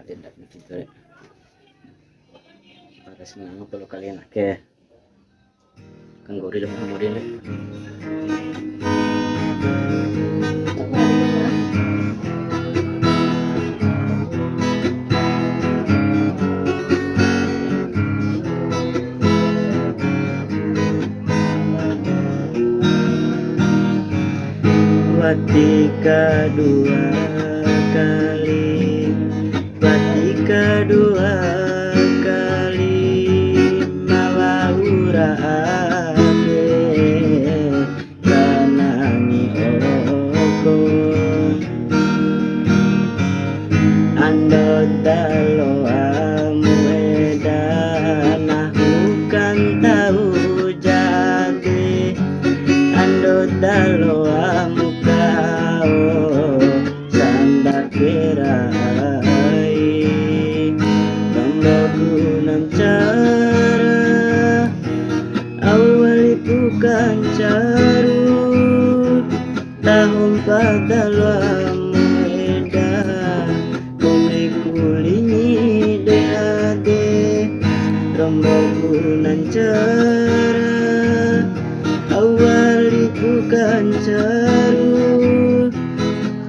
kalendak gitu ya. Para senang perlu kalian ke kangguri dan kemudian Watika dua kali, watika dua kali mawa urake kanangi oko ando dalo amueda nahukan tahu jate ando dalo kerai pembangunan cara awali bukan caru tahun padalam muda kumi kulingi deade pembangunan cara awali bukan caru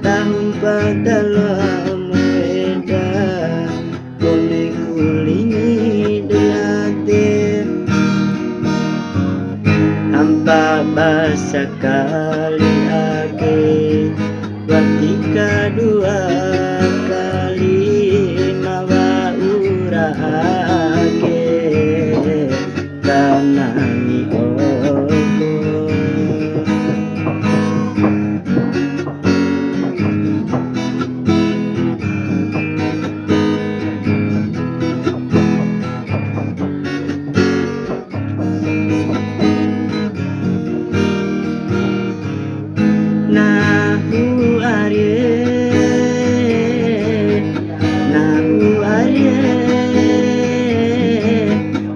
tahun padalam muda kumi kulingi deade hampa basa kali age watika dua kali mawa urake kanangi nahu arye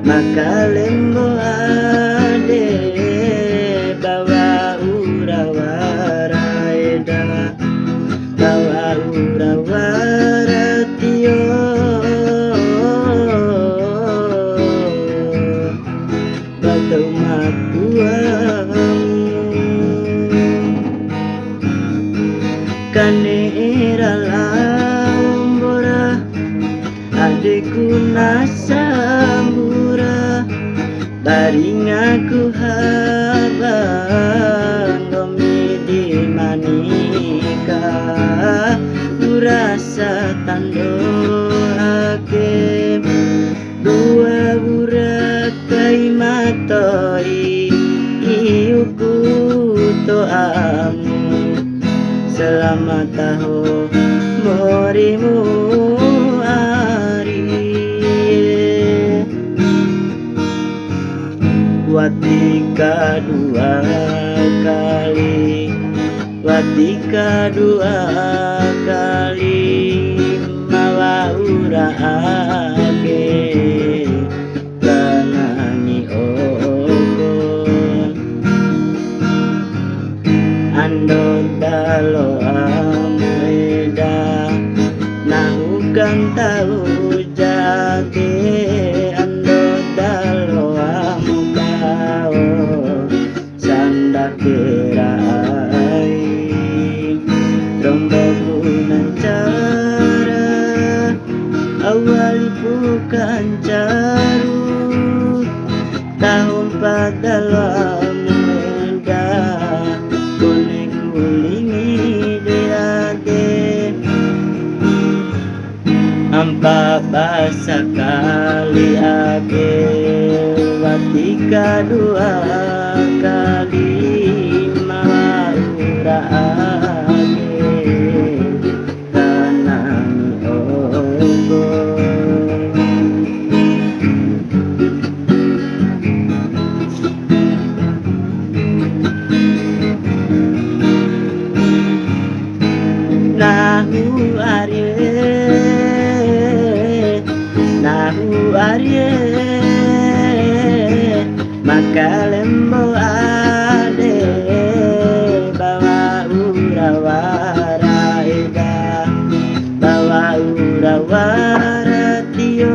makalembo ade bawa urawara eda bawa urawara tio batu makuamu kanera lambora adikku nasambura baring aku habang domi di manika urasa tando ake dua burak kai matoi iuku to amu selamat tahun morimu ari watika dua kali watika dua kali mawa urake kanangi okon ando dalo amueda nahukan tahu jate ando dalo amukao sanda kerai rombokunan cara awali bukan caru tahun padalam muda kulingi deade hampa basa kali age watika dua kali mawa urake kanangi ogo nahu arye makalembo ade bawa urawara eda bawa rawaratio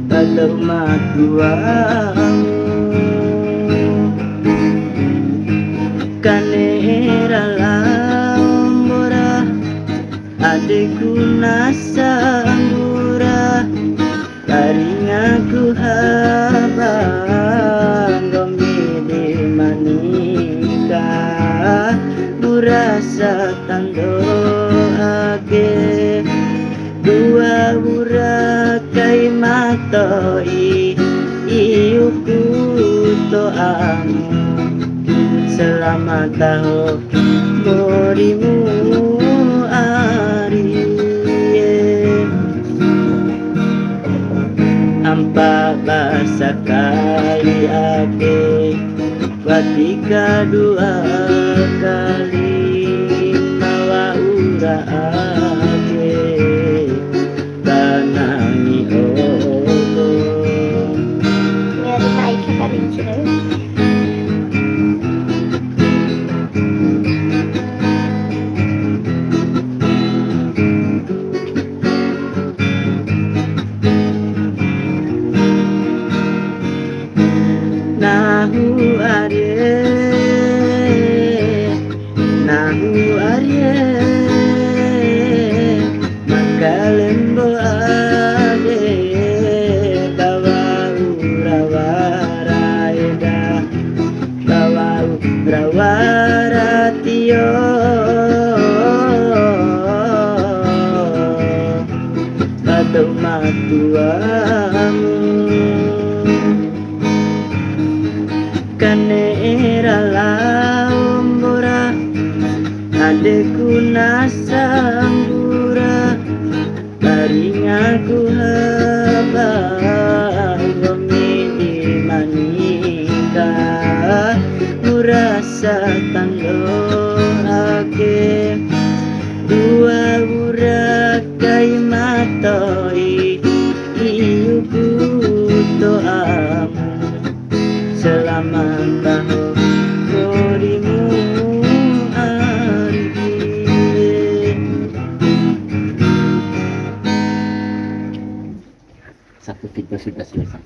kalau matuamu kanera lambora adekku nasambura taring aku habang gomili manika burasa tando ake dua burakai matoi iuku toamu selamat tahun morimu ari ampa basa kali ake ketika dua kali mawa ura ake tanangi oko Meron na ikakarin sila. nahu arye makalembo ade bawa urawarayda bawa urawaratio batu matuamu kanera lambora adekku nasambura taring aku habang gomili manika murasa tando ake dua burakai matoi iuku toamu selamat tahun morimu ari satu video sudah selesai.